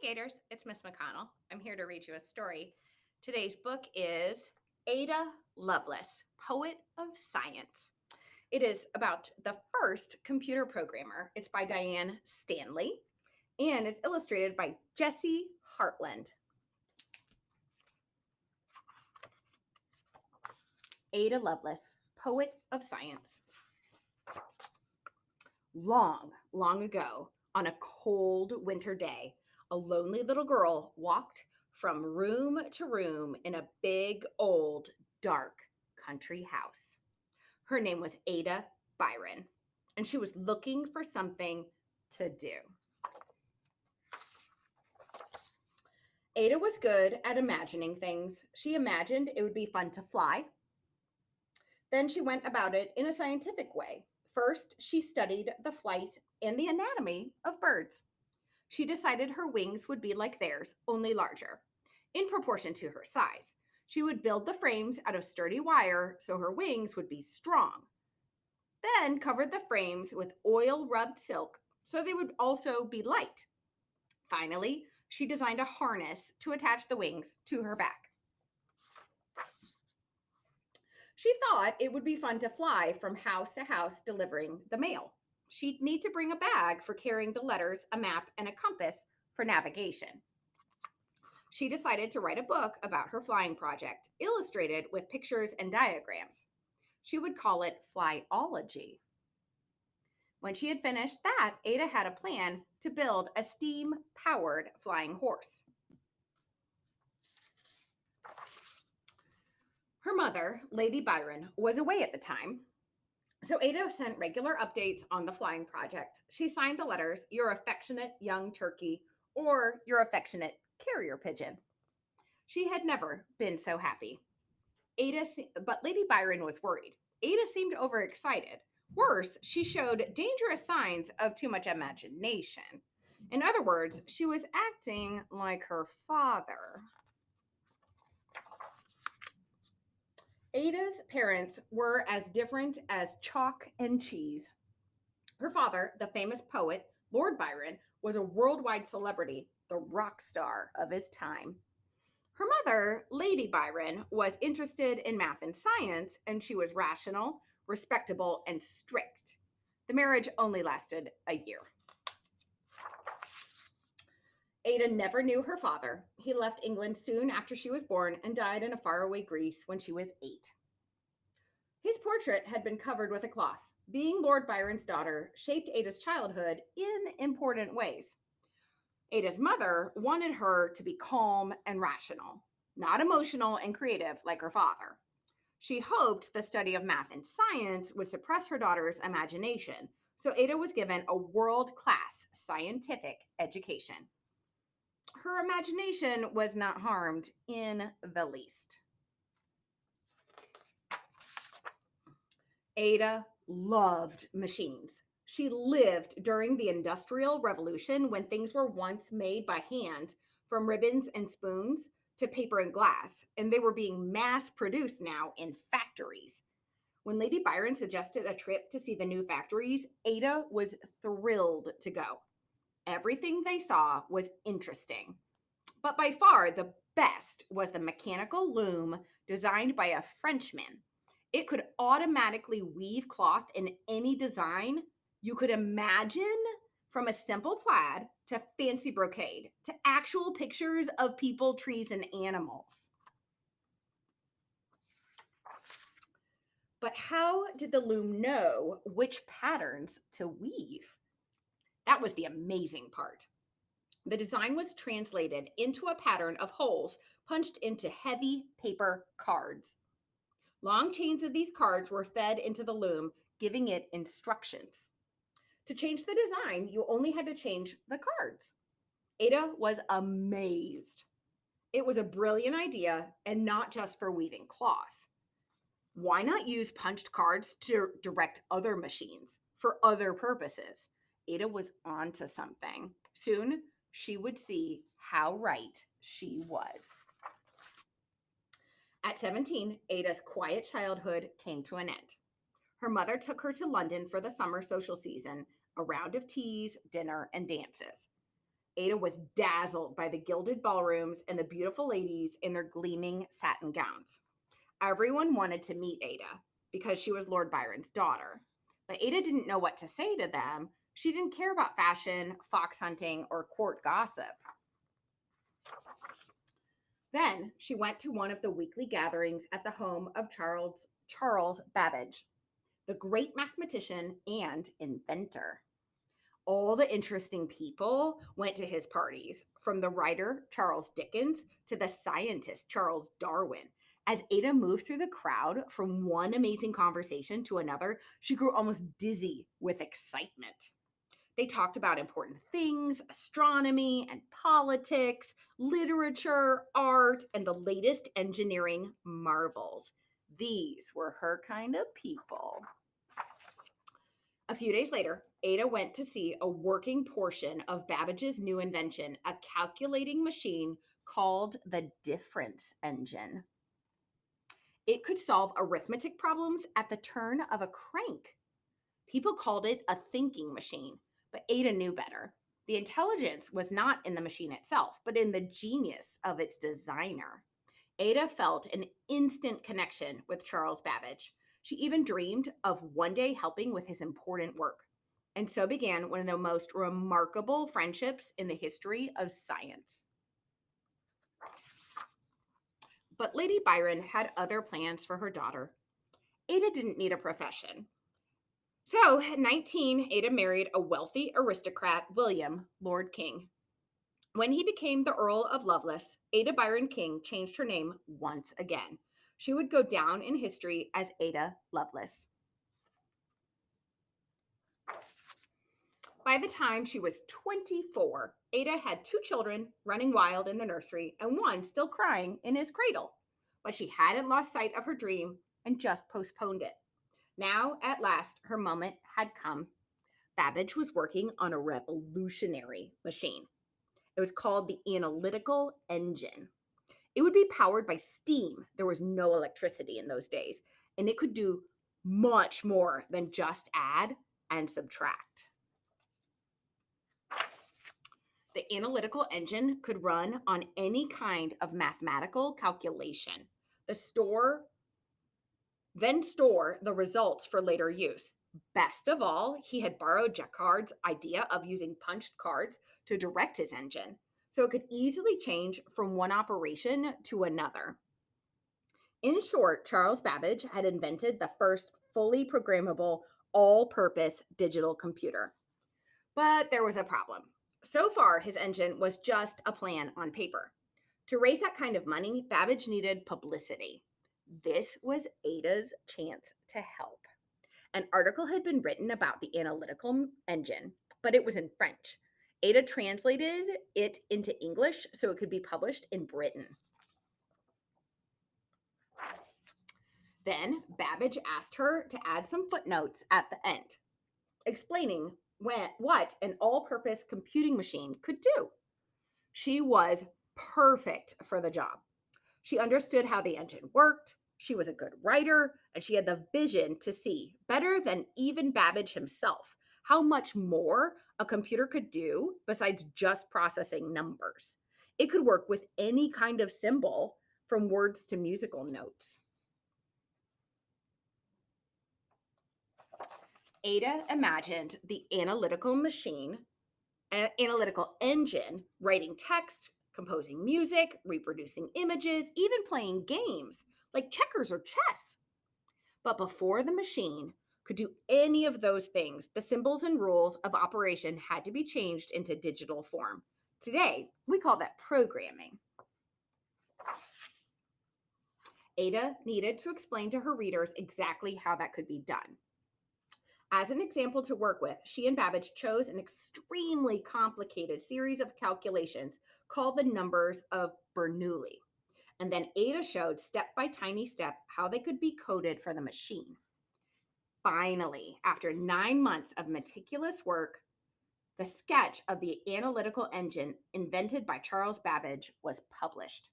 Hey Gators, it's Miss McConnell. I'm here to read you a story. Today's book is Ada Lovelace, Poet of Science. It is about the first computer programmer. It's by Diane Stanley and it's illustrated by Jessie Hartland. Ada Lovelace, Poet of Science. Long, long ago, on a cold winter day, a lonely little girl walked from room to room in a big, old, dark country house. Her name was Ada Byron, and she was looking for something to do. Ada was good at imagining things. She imagined it would be fun to fly. Then she went about it in a scientific way. First, she studied the flight and the anatomy of birds. She decided her wings would be like theirs, only larger, in proportion to her size. She would build the frames out of sturdy wire so her wings would be strong. Then covered the frames with oil rubbed silk so they would also be light. Finally, she designed a harness to attach the wings to her back. She thought it would be fun to fly from house to house delivering the mail. She'd need to bring a bag for carrying the letters, a map, and a compass for navigation. She decided to write a book about her flying project, illustrated with pictures and diagrams. She would call it Flyology. When she had finished that, Ada had a plan to build a steam-powered flying horse. Her mother, Lady Byron, was away at the time, so Ada sent regular updates on the flying project. She signed the letters, "Your affectionate young turkey," or "Your affectionate carrier pigeon." She had never been so happy. But Lady Byron was worried. Ada seemed overexcited. Worse, she showed dangerous signs of too much imagination. In other words, she was acting like her father. Ada's parents were as different as chalk and cheese. Her father, the famous poet Lord Byron, was a worldwide celebrity, the rock star of his time. Her mother, Lady Byron, was interested in math and science, and she was rational, respectable, and strict. The marriage only lasted a year. Ada never knew her father. He left England soon after she was born and died in a faraway Greece when she was 8. His portrait had been covered with a cloth. Being Lord Byron's daughter shaped Ada's childhood in important ways. Ada's mother wanted her to be calm and rational, not emotional and creative like her father. She hoped the study of math and science would suppress her daughter's imagination, so Ada was given a world-class scientific education. Her imagination was not harmed in the least. Ada loved machines. She lived during the Industrial Revolution when things were once made by hand, from ribbons and spoons to paper and glass, and they were being mass produced now in factories. When Lady Byron suggested a trip to see the new factories, Ada was thrilled to go. Everything they saw was interesting. But by far the best was the mechanical loom designed by a Frenchman. It could automatically weave cloth in any design you could imagine, from a simple plaid to fancy brocade to actual pictures of people, trees, and animals. But how did the loom know which patterns to weave? That was the amazing part. The design was translated into a pattern of holes punched into heavy paper cards. Long chains of these cards were fed into the loom, giving it instructions. To change the design, you only had to change the cards. Ada was amazed. It was a brilliant idea, and not just for weaving cloth. Why not use punched cards to direct other machines for other purposes? Ada was onto something. Soon, she would see how right she was. At 17, Ada's quiet childhood came to an end. Her mother took her to London for the summer social season, a round of teas, dinner, and dances. Ada was dazzled by the gilded ballrooms and the beautiful ladies in their gleaming satin gowns. Everyone wanted to meet Ada because she was Lord Byron's daughter. But Ada didn't know what to say to them. She didn't care about fashion, fox hunting, or court gossip. Then she went to one of the weekly gatherings at the home of Charles Babbage, the great mathematician and inventor. All the interesting people went to his parties, from the writer Charles Dickens to the scientist Charles Darwin. As Ada moved through the crowd from one amazing conversation to another, she grew almost dizzy with excitement. They talked about important things, astronomy and politics, literature, art, and the latest engineering marvels. These were her kind of people. A few days later, Ada went to see a working portion of Babbage's new invention, a calculating machine called the difference engine. It could solve arithmetic problems at the turn of a crank. People called it a thinking machine, but Ada knew better. The intelligence was not in the machine itself, but in the genius of its designer. Ada felt an instant connection with Charles Babbage. She even dreamed of one day helping with his important work. And so began one of the most remarkable friendships in the history of science. But Lady Byron had other plans for her daughter. Ada didn't need a profession. So, at 19, Ada married a wealthy aristocrat, William, Lord King. When he became the Earl of Lovelace, Ada Byron King changed her name once again. She would go down in history as Ada Lovelace. By the time she was 24, Ada had 2 children running wild in the nursery and one still crying in his cradle. But she hadn't lost sight of her dream and just postponed it. Now, at last, her moment had come. Babbage was working on a revolutionary machine. It was called the Analytical Engine. It would be powered by steam. There was no electricity in those days, and it could do much more than just add and subtract. The Analytical Engine could run on any kind of mathematical calculation. Then store the results for later use. Best of all, he had borrowed Jacquard's idea of using punched cards to direct his engine, so it could easily change from one operation to another. In short, Charles Babbage had invented the first fully programmable, all-purpose digital computer. But there was a problem. So far, his engine was just a plan on paper. To raise that kind of money, Babbage needed publicity. This was Ada's chance to help. An article had been written about the Analytical Engine, but it was in French. Ada translated it into English so it could be published in Britain. Then Babbage asked her to add some footnotes at the end, explaining what an all-purpose computing machine could do. She was perfect for the job. She understood how the engine worked, she was a good writer, and she had the vision to see, better than even Babbage himself, how much more a computer could do besides just processing numbers. It could work with any kind of symbol, from words to musical notes. Ada imagined the analytical engine writing text, composing music, reproducing images, even playing games like checkers or chess. But before the machine could do any of those things, the symbols and rules of operation had to be changed into digital form. Today, we call that programming. Ada needed to explain to her readers exactly how that could be done. As an example to work with, she and Babbage chose an extremely complicated series of calculations called the numbers of Bernoulli. And then Ada showed step by tiny step how they could be coded for the machine. Finally, after 9 months of meticulous work, the sketch of the Analytical Engine invented by Charles Babbage was published.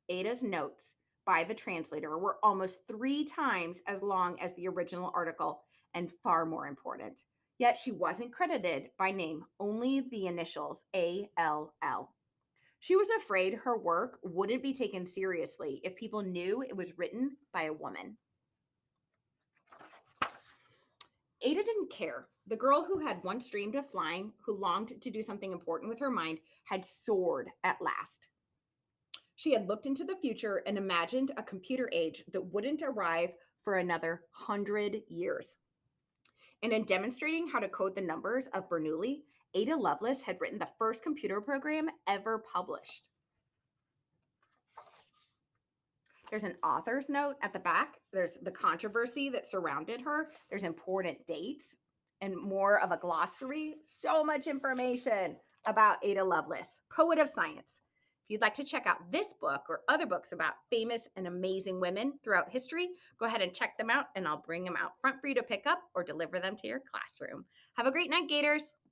Ada's notes by the translator were almost 3 times as long as the original article and far more important. Yet she wasn't credited by name, only the initials ALL. She was afraid her work wouldn't be taken seriously if people knew it was written by a woman. Ada didn't care. The girl who had once dreamed of flying, who longed to do something important with her mind, had soared at last. She had looked into the future and imagined a computer age that wouldn't arrive for another 100 years. And in demonstrating how to code the numbers of Bernoulli, Ada Lovelace had written the first computer program ever published. There's an author's note at the back. There's the controversy that surrounded her. There's important dates and more of a glossary. So much information about Ada Lovelace, poet of science. If you'd like to check out this book or other books about famous and amazing women throughout history, go ahead and check them out, and I'll bring them out front for you to pick up or deliver them to your classroom. Have a great night, Gators.